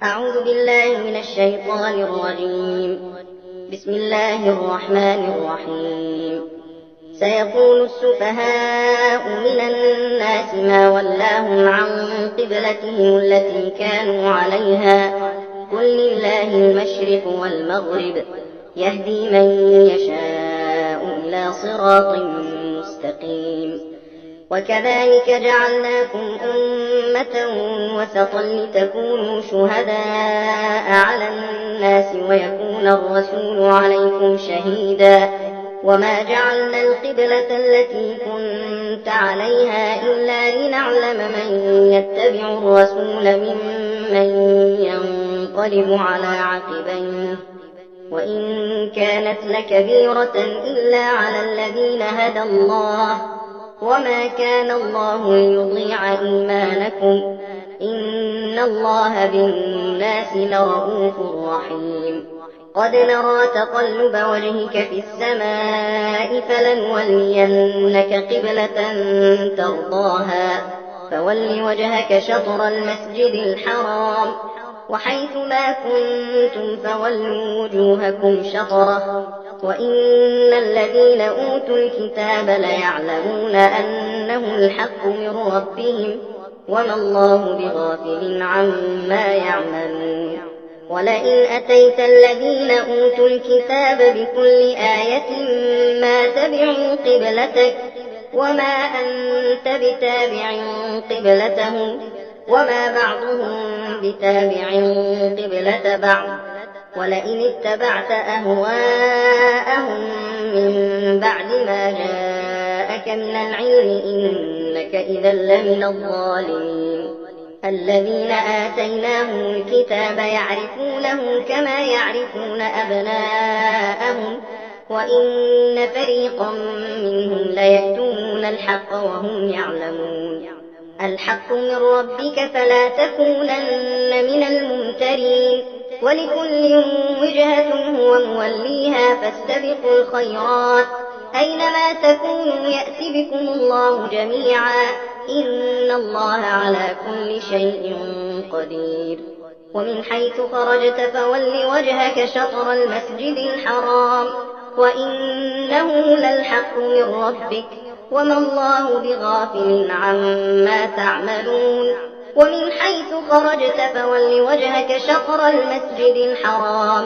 أعوذ بالله من الشيطان الرجيم. بسم الله الرحمن الرحيم. سيقول السفهاء من الناس ما ولاهم عن قبلتهم التي كانوا عليها قل لله المشرق والمغرب يهدي من يشاء إلى صراط مستقيم. وكذلك جعلناكم أمة وسطا لتكونوا شهداء على الناس ويكون الرسول عليكم شهيدا وما جعلنا القبلة التي كنت عليها إلا لنعلم من يتبع الرسول ممن ينقلب على عقبيه وإن كانت لكبيرة إلا على الذين هدى الله وما كان الله ليضيع إيمانكم إن الله بالناس لرءوف رحيم. قد نرى تقلب وجهك في السماء فلنولينك قبلة ترضاها فول وجهك شطر المسجد الحرام وحيث ما كنتم فولوا وجوهكم شطره وإن الذين أوتوا الكتاب ليعلمون أنه الحق من ربهم وما الله بغافل عما يعملون. ولئن أتيت الذين أوتوا الكتاب بكل آية ما تبعوا قبلتك وما أنت بتابع قبلتهم وما بعضهم بتابع قبلة بعض ولئن اتبعت أهواءهم من بعد ما جاءك من العلم إنك إذا لمن الظالمين. الذين آتيناهم الكتاب يعرفونه كما يعرفون أبناءهم وإن فريقا منهم ليكتمون الحق وهم يعلمون. الحق من ربك فلا تكونن من الممترين ولكل وجهة هو موليها فاستبقوا الخيرات أينما تكونوا يأت بكم الله جميعا إن الله على كل شيء قدير. ومن حيث خرجت فول وجهك شطر المسجد الحرام وإنه للحق من ربك وما الله بغافل عما تعملون. ومن حيث خرجت فول وجهك شطر المسجد الحرام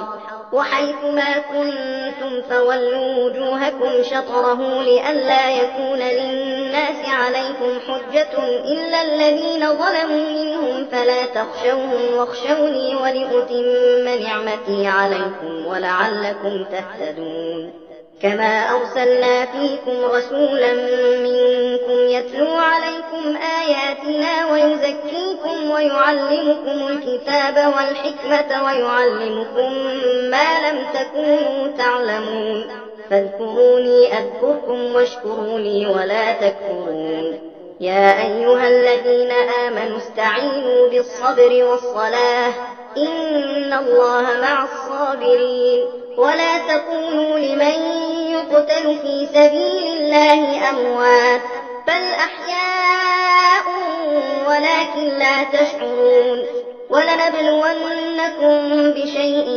وحيث ما كنتم فولوا وجوهكم شطره لئلا يكون للناس عليكم حجة إلا الذين ظلموا منهم فلا تخشوهم واخشوني ولأتم نعمتي عليكم ولعلكم تهتدون. كما أرسلنا فيكم رسولا منكم يتلو عليكم آياتنا ويزكيكم ويعلمكم الكتاب والحكمة ويعلمكم ما لم تكونوا تعلمون فاذكروني أذكركم واشكروا لي ولا تكفرون. يا أيها الذين آمنوا استعينوا بالصبر والصلاة إن الله مع الصابرين. ولا تقولوا لمن يقتل في سبيل الله أموات بل أحياء ولكن لا تشعرون. ولنبلونكم بشيء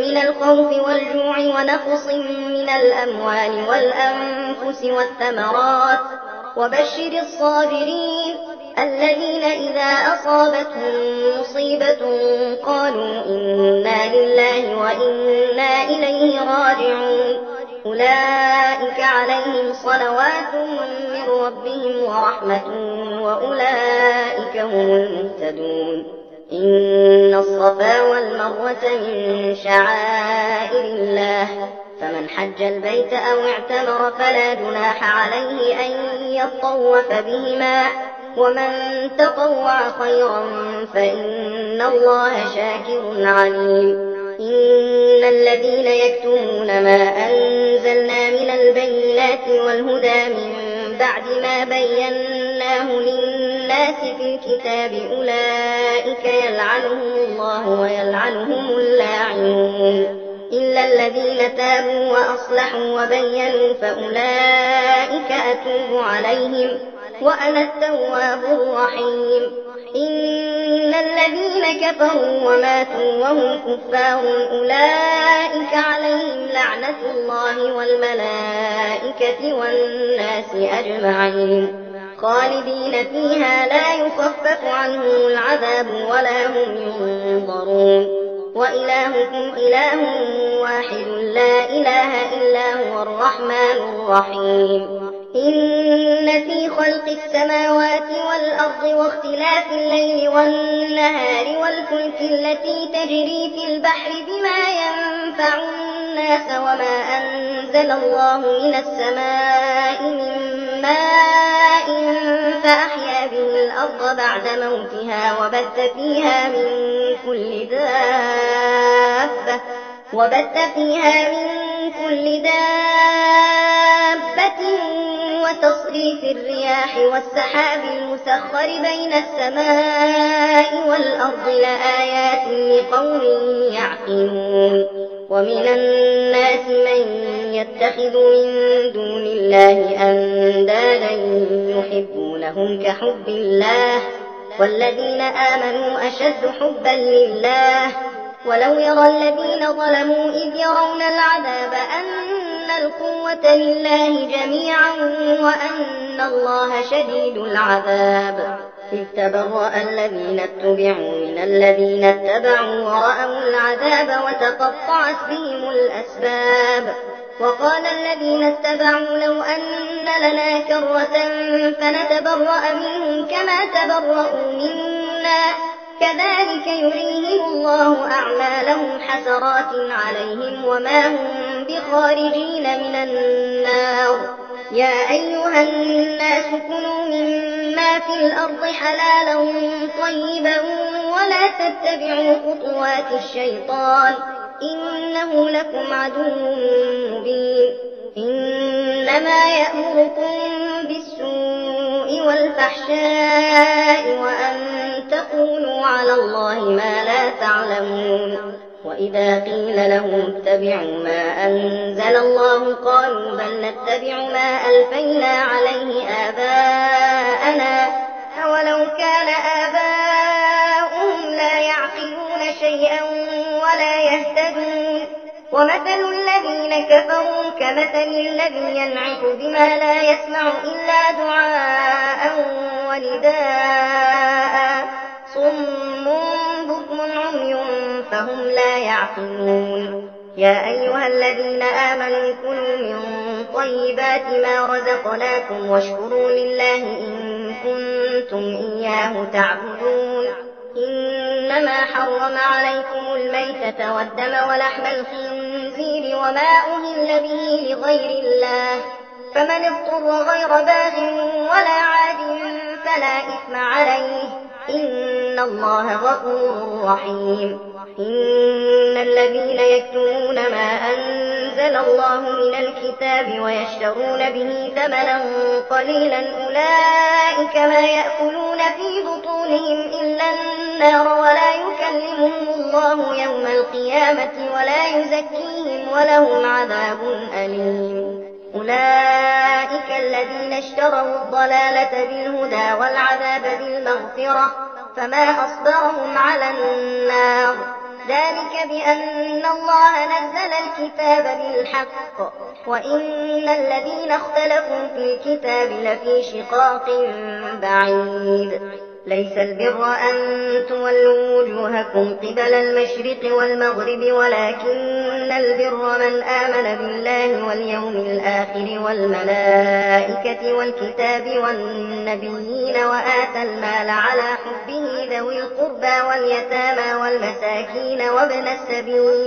من الخوف والجوع ونقص من الأموال والأنفس والثمرات وبشر الصابرين الذين إذا أصابتهم مصيبة قالوا إنا لله وإنا إليه راجعون أولئك عليهم صلوات من ربهم ورحمة وأولئك هم المهتدون. إن الصفا والمروة من شعائر الله فمن حج البيت أو اعتمر فلا جناح عليه أن يطوف بهما ومن تطوع خيرا فإن الله شاكر عليم. إن الذين يكتمون ما أنزلنا من البينات والهدى من بعد ما بيناه للناس في الكتاب أولئك يلعنهم الله ويلعنهم اللاعنون إلا الذين تابوا وأصلحوا وبينوا فأولئك أتوب عليهم وأنا التواب الرحيم. إن الذين كفروا وماتوا وهم كفار أولئك عليهم لعنة الله والملائكة والناس أجمعين خالدين فيها لا يخفف عنهم العذاب ولا هم ينظرون وإلهكم إله واحد لا إله إلا هو الرحمن الرحيم إن في خلق السماوات والأرض واختلاف الليل والنهار والفلك التي تجري في البحر بما ينفع الناس وما أنزل الله من السماء من ماء فأحيا به الأرض بعد موتها وبث فيها من كل دابة وتصريف الرياح والسحاب المسخر بين السماء والأرض لآيات لقوم يعقلون ومن الناس من يتخذ من دون الله أندادا يحبونهم كحب الله والذين آمنوا أشد حبا لله ولو يرى الذين ظلموا إذ يرون العذاب أن القوة لله جميعا وأن الله شديد العذاب إذ تبرأ الذين اتبعوا من الذين اتبعوا ورأوا العذاب وتقطعت بهم الأسباب وقال الذين اتبعوا لو أن لنا كرة فنتبرأ منهم كما تبرأوا منا كذلك يريهم الله أعمالهم حسرات عليهم وما هم بخارجين من النار يا أيها الناس كلوا مما في الأرض حلالا طيبا ولا تتبعوا خطوات الشيطان إنه لكم عدو مبين إنما يأمركم بالسوء والفحشاء وأن تقولوا على الله ما لا تعلمون وإذا قيل لهم اتبعوا ما أنزل الله قالوا بل نتبع ما ألفينا عليه آباءنا أولو كان آباؤهم لا يعقلون شيئا ولا يهتدون ومثل الذين كفروا كمثل الذي ينعق بما لا يسمع إلا دعاء ونداء صم بكم عمي فهم لا يعقلون يا أيها الذين آمنوا كلوا من طيبات ما رزقناكم واشكروا لله إن كنتم إياه تعبدون إنما حرم عليكم الميتة والدم ولحم الخنزير وما أهل به لغير الله فمن اضطر غير باغ ولا عاد فلا إثم عليه إن الله غفور رحيم إن الذين يكتمون ما أنزل الله من الكتاب ويشترون به ثمنا قليلا أولئك ما يأكلون في بطونهم إلا النار ولا يكلمهم الله يوم القيامة ولا يزكيهم ولهم عذاب أليم أولئك الذين اشتروا الضلالة بالهدى والعذاب بالمغفرة فما أصبرهم على النار ذلك بأن الله نزل الكتاب بالحق وإن الذين اختلفوا في الكتاب لفي شقاق بعيد ليس البر أن تولوا وجوهكم قبل المشرق والمغرب ولكن البر من آمن بالله واليوم الآخر والملائكة والكتاب والنبيين وآتى المال على حبه ذوي القربى واليتامى والمساكين وابن السبيل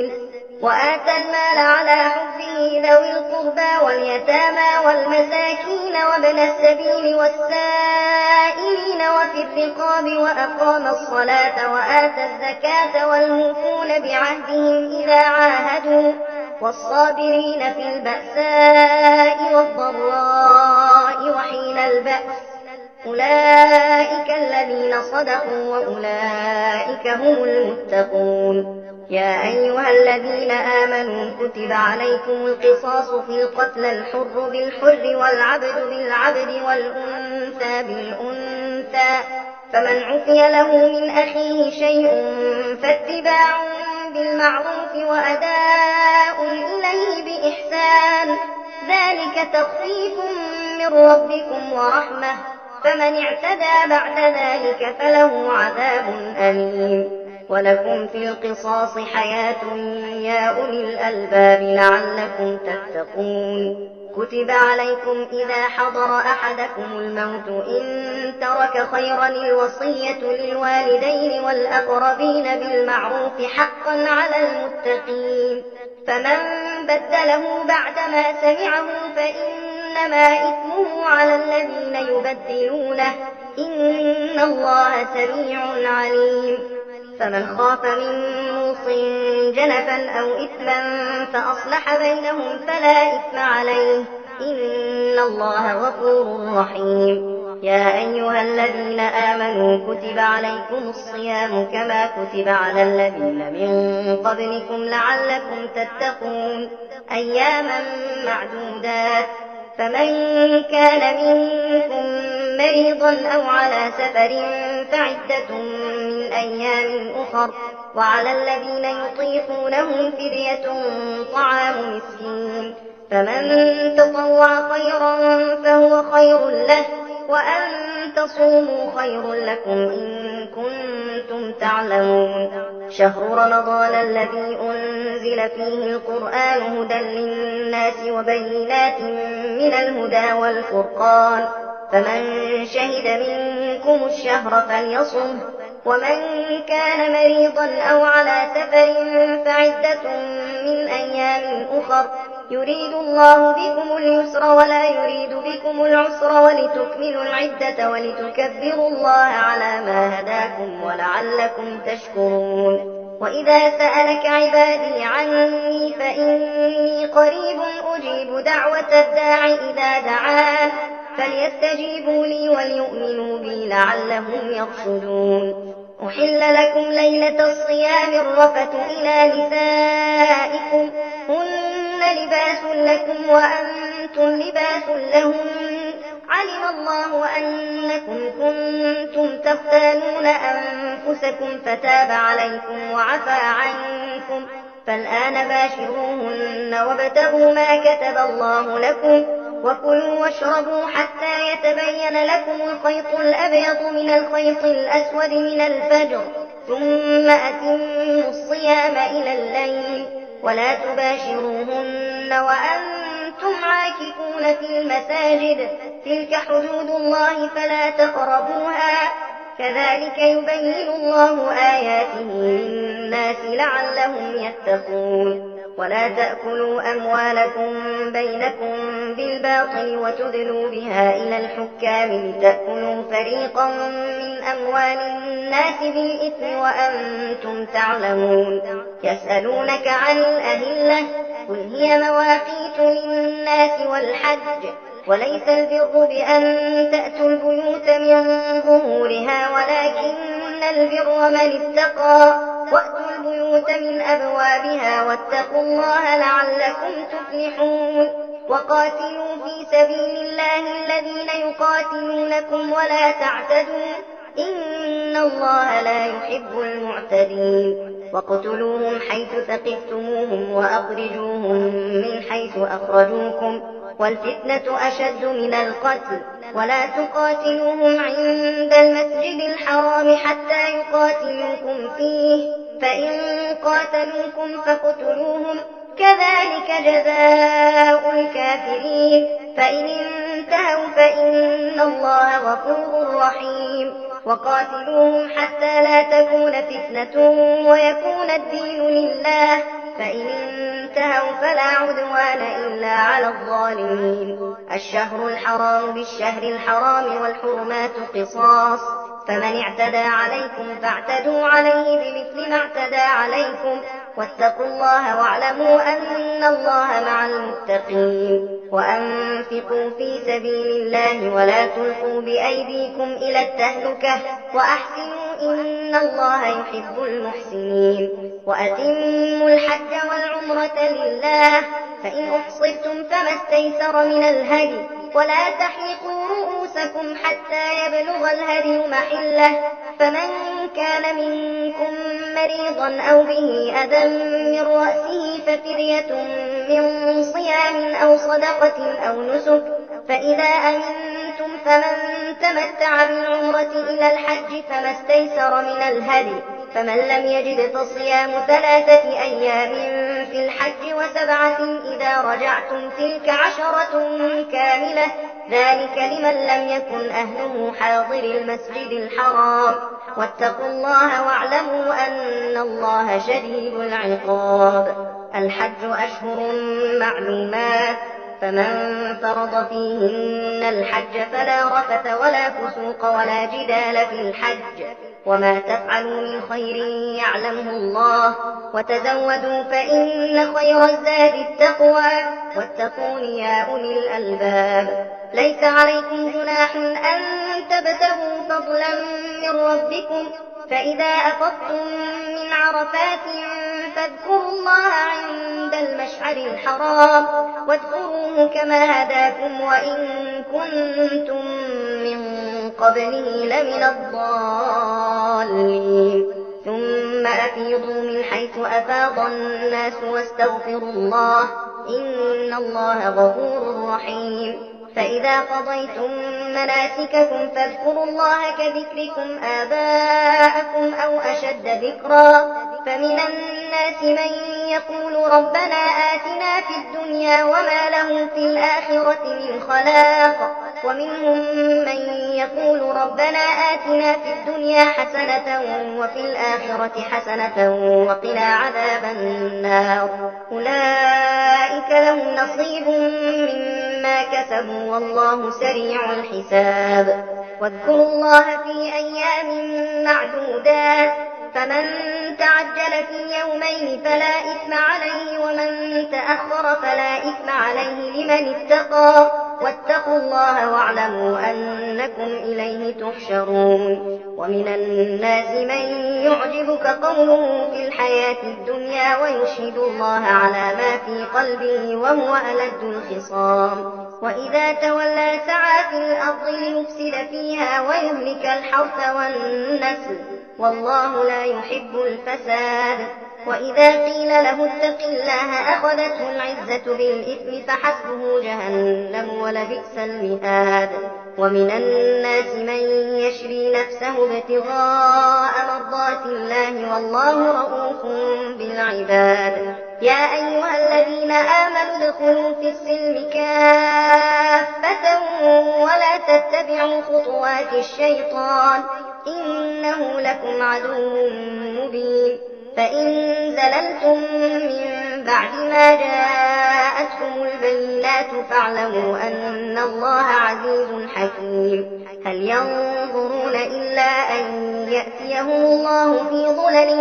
والسائلين وفي الرقاب وأقام الصلاة وآتى الزكاة والموفون بعهدهم إذا عاهدوا والصابرين في البأساء والضراء وحين البأس أولئك الذين صدقوا وأولئك هم المتقون يا أيها الذين آمنوا كتب عليكم القصاص في القتلى الحر بالحر والعبد بالعبد والأنثى بالأنثى فمن عفي له من أخيه شيء فاتباع بالمعروف وأداء إليه بإحسان، ذلك تخفيف من ربكم ورحمة، فمن اعتدى بعد ذلك فله عذاب أليم. ولكم في القصاص حياة يا أولي الألباب لعلكم تتقون. كتب عليكم إذا حضر أحدكم الموت إن ترك خيرا الوصية للوالدين والأقربين بالمعروف حقا على المتقين، فمن بدله بعدما سمعه فإنما إثمه على الذين يبدلونه، إن الله سميع عليم. فمن خاف من موص جنفا أو إثما فأصلح بينهم فلا إثم عليه، إن الله غفور رحيم. يا أيها الذين آمنوا كتب عليكم الصيام كما كتب على الذين من قبلكم لعلكم تتقون، أياما معدودات. فمن كان منكم مريضا أو على سفر فعدة من أيام أخر، وعلى الذين يطيقونه فدية طعام مسكين، فمن تطوع خيرا فهو خير له، وأن تصوموا خير لكم إن كنتم تعلمون. شهر رمضان الذي أنزل فيه القرآن هدى للناس وبينات من الهدى والفرقان، فمن شهد منكم الشهر فليصمه، ومن كان مريضا أو على سفر فعدة من أيام أخر، يريد الله بكم اليسر ولا يريد بكم العسر ولتكملوا العدة ولتكبروا الله على ما هداكم ولعلكم تشكرون. وإذا سألك عبادي عني فإني قريب أجيب دعوة الداع إذا دعان، فليستجيبوا لي وليؤمنوا بي لعلهم يرشدون. أحل لكم ليلة الصيام الرفث إلى نسائكم، هن لباس لكم وأنتم لباس لهن، علم الله أنكم كنتم تختانون أنفسكم فتاب عليكم وعفى عنكم، فالآن باشروهن وابتغوا ما كتب الله لكم، وكلوا واشربوا حتى يتبين لكم الخيط الأبيض من الخيط الأسود من الفجر، ثم أتموا الصيام إلى الليل، ولا تباشروهن وأنتم عاكفون في المساجد، تلك حدود الله فلا تقربوها، كذلك يبين الله آياته للناس لعلهم يتقون. ولا تأكلوا أموالكم بينكم بالباطل وتدلوا بها إلى الحكام لتأكلوا فريقا من أموال الناس بالإثم وأنتم تعلمون. يسألونك عن الأهلة، قل هي مواقيت للناس والحج، وليس البر بأن تأتوا البيوت من ظهورها ولكن البر من اتقى، وأتوا البيوت من أبوابها واتقوا الله لعلكم تفلحون. وقاتلوا في سبيل الله الذين يقاتلونكم ولا تعتدوا، إن الله لا يحب المعتدين. واقتلوهم حيث ثقفتموهم وأخرجوهم من حيث أخرجوكم، والفتنة أشد من القتل، ولا تقاتلوهم عند المسجد الحرام حتى يقاتلوكم فيه، فإن قاتلوكم فاقتلوهم، كذلك جزاء الكافرين، فإن انتهوا فإن الله غفور رحيم. وقاتلوهم حتى لا تكون فتنة ويكون الدين لله، فإن انتهوا فلا عدوان إلا على الظالمين. الشهر الحرام بالشهر الحرام والحرمات قصاص، فمن اعتدى عليكم فاعتدوا عليه بمثل ما اعتدى عليكم، واتقوا الله واعلموا أن الله مع المتقين. وأنفقوا في سبيل الله ولا تلقوا بأيديكم إلى التهلكة، وأحسنوا إن الله يحب المحسنين. وأتموا الحج والعمرة لله، فإن أحصرتم فما استيسر من الهدي، ولا تحلقوا رؤوسكم حتى يبلغ الهدي محله، فمن كان منكم مريضا أو به أذى من رأسه ففدية من صيام أو صدقة أو نسك، فإذا أمنتم فمن تمتع بالعمرة إلى الحج فما استيسر من الهدي، فمن لم يجد فصيام 3 أيام في الحج و7 إذا رجعتم، تلك 10 كاملة، ذلك لمن لم يكن أهله حاضر المسجد الحرام، واتقوا الله واعلموا أن الله شديد العقاب. الحج أشهر معلومات، فمن فرض فيهن الحج فلا رفث ولا فسوق ولا جدال في الحج، وما تفعلوا من خير يعلمه الله، وتزودوا فإن خير الزاد التقوى، واتقون يا أولي الألباب. ليس عليكم جناح أن تبتغوا فضلا من ربكم، فإذا أفضتم من عرفات فاذكروا الله عند المشعر الحرام، واذكروه كما هداكم وإن كنتم من قبله لمن الضالين. ثم أفيضوا من حيث أفاض الناس واستغفروا الله، إن الله غفور رحيم. فإذا قضيتم مناسككم فاذكروا الله كذكركم آباءكم أو أشد ذكرا، فمن الناس من يقول ربنا آتنا في الدنيا وما له في الآخرة من خلاق، ومنهم من يقول ربنا آتنا في الدنيا حسنة وفي الآخرة حسنة وقنا عذاب النار، أولئك لهم نصيب مما كسبوا والله سريع الحساب. واذكروا الله في أيام معدودات، فمن تعجل في يومين فلا إثم عليه، ومن تأخر فلا إثم عليه لمن اتقى، واتقوا الله واعلموا أنكم إليه تحشرون. ومن الناس من يعجبك قوله في الحياة الدنيا ويشهد الله على ما في قلبه وهو ألد الخصام، وإذا تولى سعى في الأرض ليفسد فيها ويهلك الحرث والنسل، والله لا يحب الفساد. وإذا قيل له اتق الله أخذته العزة بالإثم فحسبه جهنم ولبئس المهاد. ومن الناس من يشري نفسه ابتغاء مرضات الله والله رؤوف بالعباد. يا أيها الذين آمنوا ادخلوا في السلم كافة ولا تتبعوا خطوات الشيطان إنه لكم عدو مبين. فإن زللتم من بعد ما جاءتكم البينات فاعلموا أن الله عزيز حكيم. هل ينظرون إلا أن يأتيهم الله في ظلل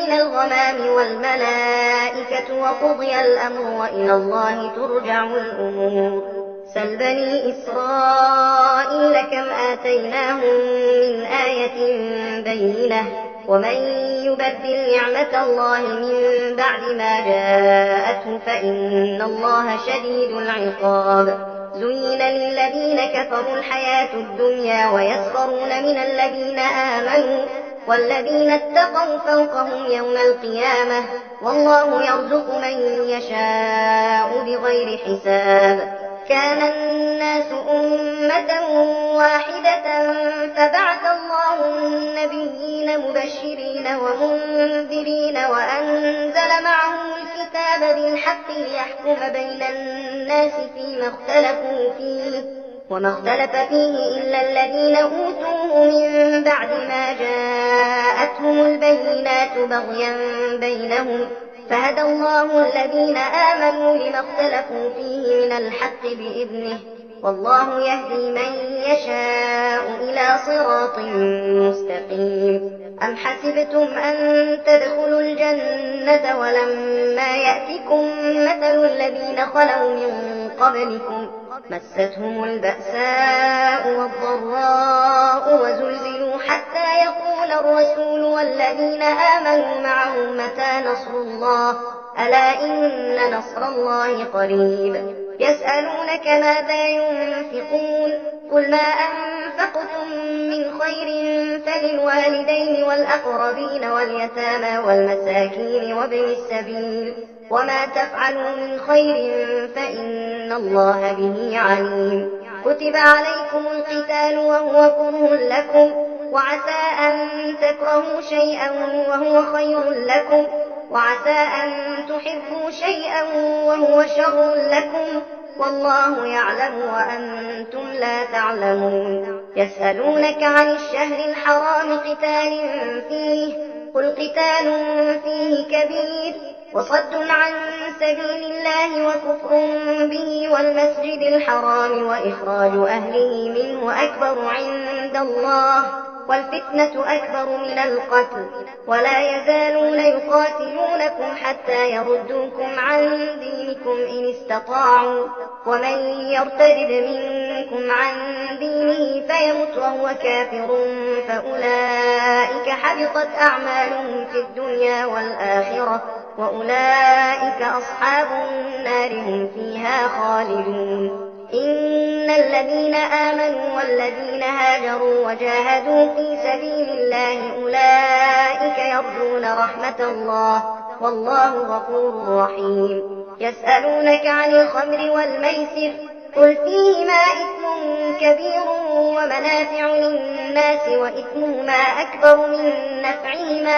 من الغمام والملائكة وقضي الأمر وإلى الله ترجع الأمور. سل بني إسرائيل كم آتيناهم من آية بينة ومن يبدل نعمة الله من بعد ما جاءته فإن الله شديد العقاب. زين للذين كفروا الحياة الدنيا ويسخرون من الذين آمنوا والذين اتقوا فوقهم يوم القيامة والله يرزق من يشاء بغير حساب. كان الناس أمة واحدة فبعث الله النبيين مبشرين ومنذرين وأنزل معهم الكتاب بالحق ليحكم بين الناس فيما اختلفوا فيه وما اختلف فيه إلا الذين أوتوه من بعد ما جاءتهم البينات بغيا بينهم فهدى الله الذين آمنوا لما اختلفوا فيه من الحق بإذنه والله يهدي من يشاء إلى صراط مستقيم. أم حسبتم أن تدخلوا الجنة ولما يأتكم مثل الذين خلوا من قبلكم مستهم البأساء والضراء وزلزلوا حتى يقول الرسول والذين آمنوا معه متى نصر الله ألا إن نصر الله قريب يسألونك ماذا ينفقون قل ما أنفقتم من خير فللوالدين والأقربين واليتامى والمساكين وابن السبيل وما تفعلوا من خير فإن الله به عليم كتب عليكم القتال وهو كره لكم وعسى أن تكرهوا شيئا وهو خير لكم وعسى أن تحبوا شيئا وهو شر لكم والله يعلم وأنتم لا تعلمون يسألونك عن الشهر الحرام قتال فيه قل قتال فيه كبير وصد عن سبيل الله وكفر به والمسجد الحرام وإخراج أهله منه أكبر عند الله والفتنة أكبر من القتل ولا يزالون يقاتلونكم حتى يردوكم عن دينكم إن استطاعوا ومن يرتد منكم عن دينه فيمت وهو كافر فأولئك حبطت أعمالهم في الدنيا والآخرة وأولئك أصحاب النار هم فيها خالدون إن الذين آمنوا والذين هاجروا وجاهدوا في سبيل الله أولئك يرجون رحمة الله والله غفور رحيم يسألونك عن الخمر والميسر قل فيهما إثم كبير ومنافع للناس وإثمهما أكبر من نفعهما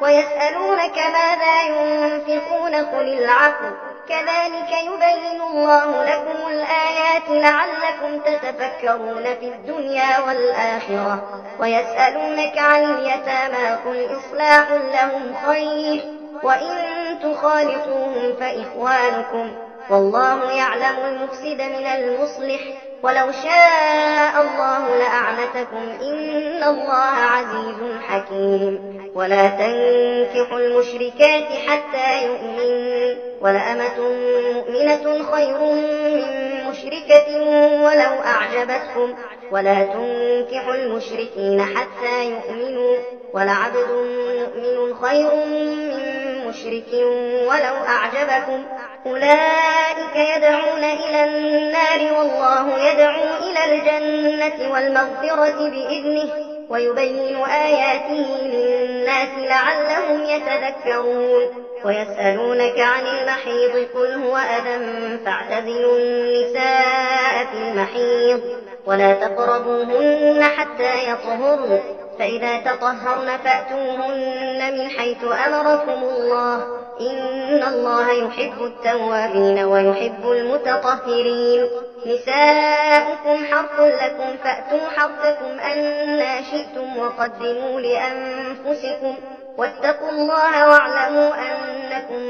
ويسألونك ماذا ينفقون قل العفو كذلك يبين الله لكم الآيات لعلكم تتفكرون في الدنيا والآخرة ويسألونك عن اليتامى قل إصلاح لهم خير وإن تخالطوهم فإخوانكم والله يعلم المفسد من المصلح ولو شاء الله لأعنتكم إن الله عزيز حكيم ولا تنكحوا المشركات حتى يؤمنوا ولأمة مؤمنة خير من مشركة ولو أعجبتكم ولا تنكحوا المشركين حتى يؤمنوا ولعبد مؤمن خير من مشرك ولو أعجبكم أولئك يدعون إلى النار والله يدعو إلى الجنة والمغفرة بإذنه ويبين آياته للناس لعلهم يتذكرون ويسألونك عن المحيض قل هو أذى فاعتزلوا النساء في المحيض ولا تقربوهن حتى يطهرن فإذا تطهرن فأتوهن من حيث أمركم الله إن الله يحب التوابين ويحب المتطهرين نساؤكم حرث لكم فأتوا حرثكم أنى شئتم وقدموا لأنفسكم واتقوا الله واعلموا أنكم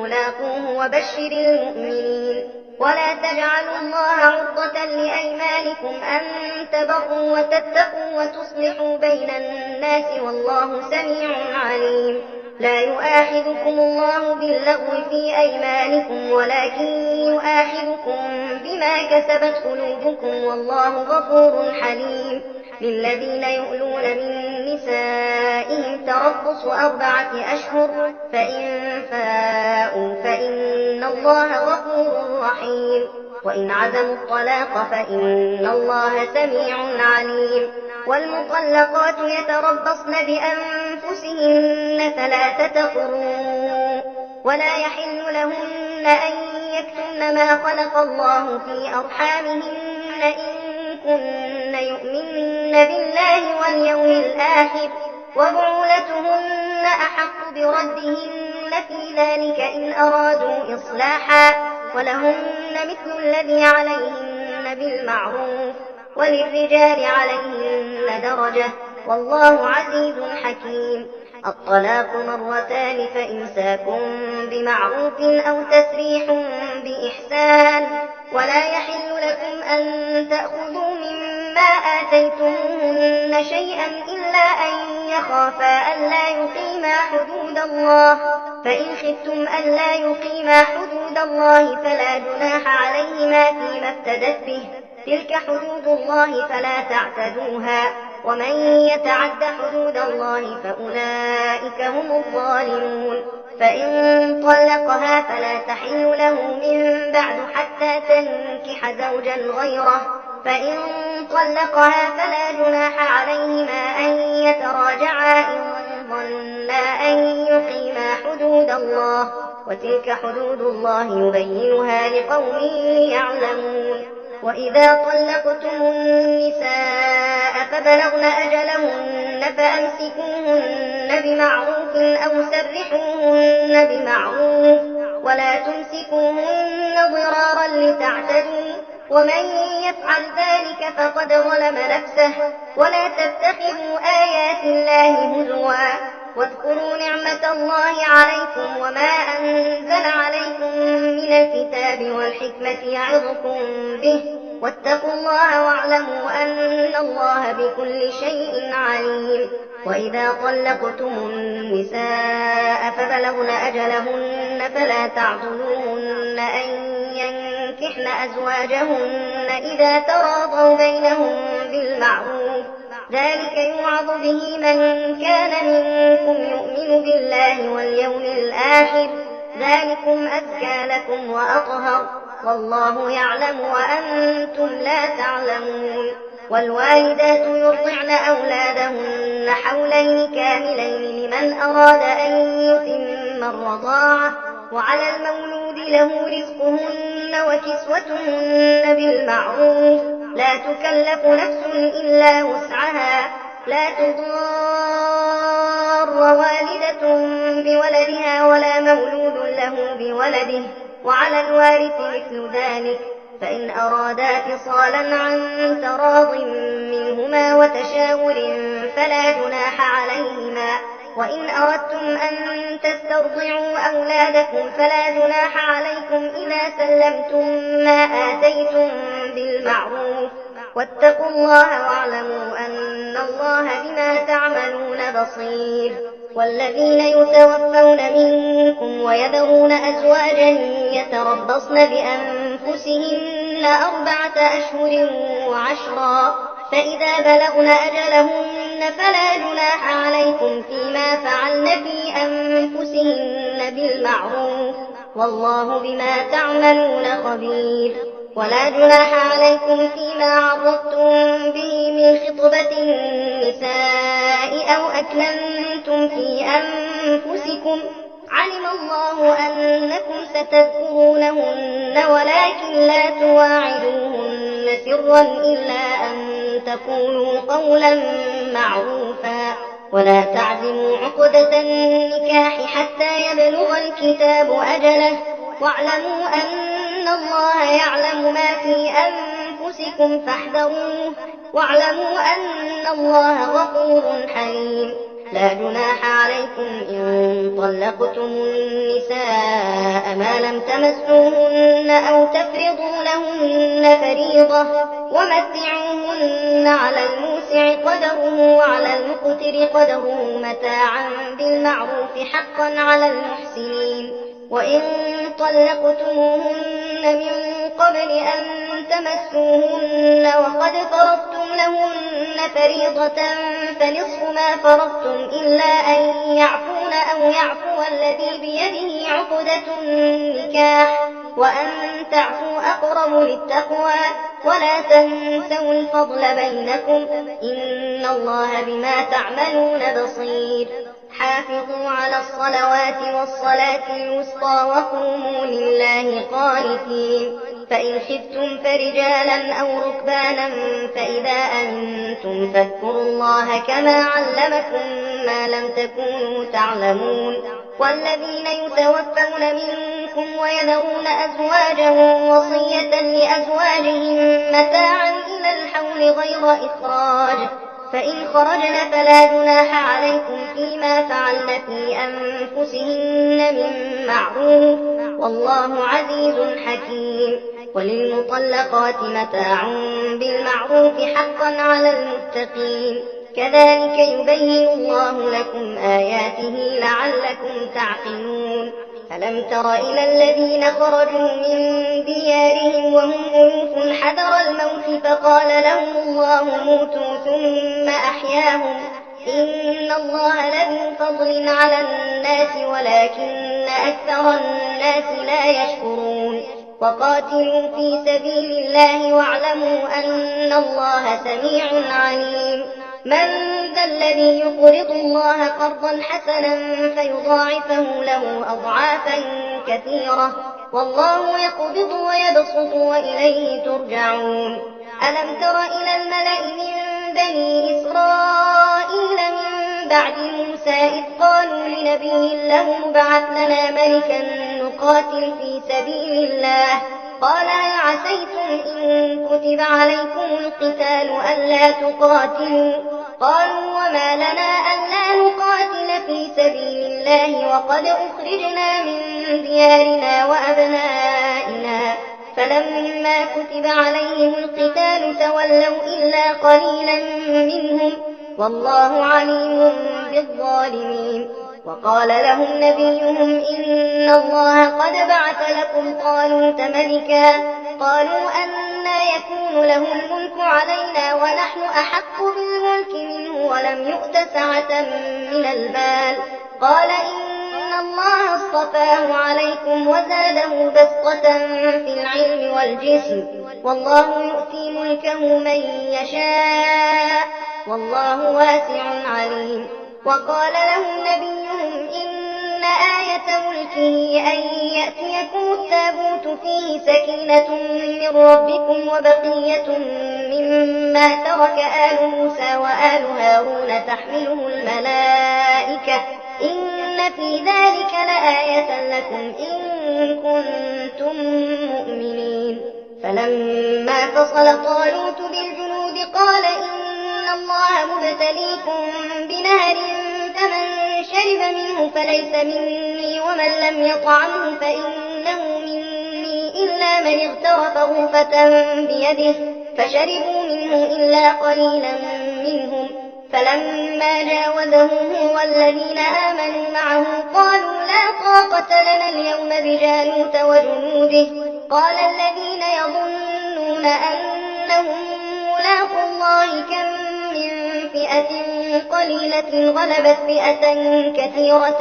ملاقوه وبشر المؤمنين ولا تجعلوا الله عرضة لأيمانكم أن تبروا وتتقوا وتصلحوا بين الناس والله سميع عليم لا يؤاخذكم الله باللغو في أيمانكم ولكن يؤاخذكم بما كسبت قلوبكم والله غفور حليم للذين يؤلون من نسائهم تربص 4 أشهر فإن فاءوا فإن الله غفور رحيم وإن عزموا الطلاق فإن الله سميع عليم والمطلقات يتربصن بأنفسهن 3 قروء ولا يحل لهن أن يكتمن ما خلق الله في أرحامهن إن كن يؤمن بالله واليوم الآخر وبعولتهن أحق بردهن في ذلك إن أرادوا إصلاحا ولهن مثل الذي عليهن بالمعروف وللرجال عليهن درجة والله عزيز حكيم الطلاق 2 فإمساك بمعروف أو تسريح بإحسان ولا يحل لكم أن تأخذوا مما آتيتموهن شيئا إلا أن يخافا ألا يقيما حدود الله. فإن خفتم ألا يقيما حدود الله فلا جناح عليهما فيما افتدت به، تلك حدود الله فلا تعتدوها، ومن يتعد حدود الله فأولئك هم الظالمون. فإن طلقها فلا تحل له من بعد حتى تنكح زوجا غيره، فإن طلقها فلا جناح عليهما أن يتراجعا إن ظنا أن يقيما حدود الله، وتلك حدود الله يبينها لقوم يعلمون. وإذا طلقتم النساء فبلغن أجلهن فأمسكوهن بمعروف أو سرحوهن بمعروف، ولا تمسكوهن ضرارا لتعتدوا، ومن يفعل ذلك فقد ظلم نفسه. ولا تتخذوا آيات الله هزوا، واذكروا نعمة الله عليكم وما أنزل عليكم من الكتاب والحكمة يعظكم به، واتقوا الله واعلموا أن الله بكل شيء عليم. وإذا طلقتم النساء فبلغن أجلهن فلا تعضلوهن أن ينكحن أزواجهن إذا تراضوا بينهم بالمعروف، ذلك يوعظ به من كان منكم يؤمن بالله واليوم الآخر، ذلكم أزكى لكم وأطهر، والله يعلم وأنتم لا تعلمون. والوالدات يرضعن أولادهن حولين كاملين لمن أراد أن يتم الرضاعة، وعلى المولود له رزقهن وكسوتهن بالمعروف، لا تكلف نفس إلا وسعها، لا تضار والدة بولدها ولا مولود له بولده، وعلى الوارث مثل ذلك، فإن أرادا فصالا عن تراض منهما وتشاور فلا جناح عليهما. وإن أردتم أن تسترضعوا أولادكم فلا جناح عليكم إذا سلمتم ما آتيتم بالمعروف، واتقوا الله واعلموا أن الله بما تعملون بصير. والذين يتوفون منكم ويذرون أزواجا يتربصن بأنفسهن 4 أشهر و10، فإذا بلغن أجلهن فلا جناح عليكم فيما فعلن في أنفسهن بالمعروف، والله بما تعملون خبير. ولا جناح عليكم فيما عرضتم به من خطبة النساء أو أكننتم في أنفسكم، علم الله أنكم ستذكرونهن ولكن لا تواعدوهن سرا إلا أن تقولوا قولا معروفا، ولا تعزموا عقدة النكاح حتى يبلغ الكتاب أجله، واعلموا أن الله يعلم ما في أنفسكم فاحذروه، واعلموا أن الله غفور حليم. لا جناح عليكم إن طلقتم النساء ما لم تمسوهن أو تفرضوا لهن فريضة، ومتعوهن على الموسع قدره وعلى المقتر قدره متاعا بالمعروف حقا على المحسنين. وإن طلقتموهن من قبل أن تمسوهن وقد فرضتم لهن فريضة فنصف ما فرضتم إلا أن يعفون أو يعفو الذي بيده عقدة النكاح، وأن تعفوا أقرب للتقوى، ولا تنسوا الفضل بينكم، إن الله بما تعملون بصير. حافظوا على الصلوات والصلاة الوسطى وقوموا لله قانتين. فإن خفتم فرجالا أو ركبانا فإذا أنتم فاذكروا الله كما علمكم ما لم تكونوا تعلمون. والذين يتوفون منكم ويذرون أزواجا وصية لأزواجهم متاعا إلى الحول غير إخراج، فإن خرجن فلا جناح عليكم فيما فعلن في أنفسهن من معروف، والله عزيز حكيم. وللمطلقات متاع بالمعروف حقا على المتقين. كذلك يبين الله لكم آياته لعلكم تعقلون ألم تر إلى الذين خرجوا من ديارهم وهم ألوف حذر الموت فقال لهم الله موتوا ثم أحياهم إن الله لذو فضل على الناس ولكن أكثر الناس لا يشكرون وقاتلوا في سبيل الله واعلموا أن الله سميع عليم من ذا الذي يقرض الله قرضا حسنا فيضاعفه له أضعافا كثيرة والله يقبض ويبسط وإليه ترجعون ألم تر إلى الملأ من بني إسرائيل من بعد موسى إذ قالوا لنبي له ابعث لنا ملكا نقاتل في سبيل الله قال هل عسيتم إن كتب عليكم القتال ألا تقاتلوا قالوا وما لنا ألا نقاتل في سبيل الله وقد أخرجنا من ديارنا وأبنائنا فلما كتب عليهم القتال تولوا إلا قليلا منهم والله عليم بالظالمين وقال لهم نبيهم إن الله قد بعث لكم طالوت ملكا قالوا أنى يكون له الملك علينا ونحن أحق بالملك منه ولم يؤت سعة من المال قال إن الله اصطفاه عليكم وزاده بسطة في العلم والجسم والله يؤتي ملكه من يشاء والله واسع عليم وقال لهم نبيهم إن آية ملكه أن يأتيكم التابوت فيه سكينة من ربكم وبقية مما ترك آل موسى وآل هارون تحمله الملائكة إن في ذلك لآية لكم إن كنتم مؤمنين فلما فصل طالوت بالجنود قال إن الله مبتليكم بنهر فمن شرب منه فليس مني ومن لم يطعمه فإنه مني إلا من اغترف غرفة بيده فشربوا منه إلا قليلا منهم فلما جاوزه هو والذين آمنوا معه قالوا لا طاقة لنا اليوم بجالوت وجنوده قال الذين يظنون أنهم ملاقوا الله كم من فئة قليلة غلبت فئة كثيرة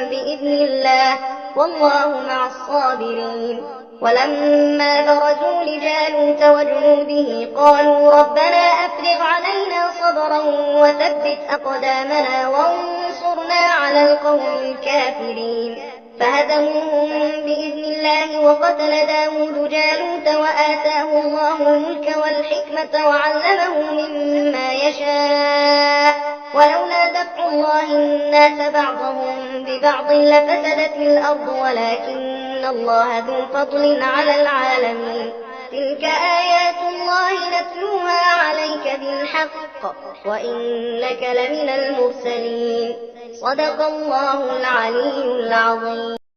بإذن الله والله مع الصابرين ولما برزوا لجالوت وجنوده قالوا ربنا أفرغ علينا صبرا وثبت أقدامنا وانصرنا على القوم الكافرين فهزموهم بإذن الله وقتل داود جالوت وآتاه الله الملك والحكمة وعلمه مما يشاء ولولا دفع الله الناس بعضهم ببعض لفسدت الأرض ولكن الله ذو فضل على العالمين تلك آيات الله نتلوها عليك بالحق وإنك لمن المرسلين صدق الله العلي العظيم.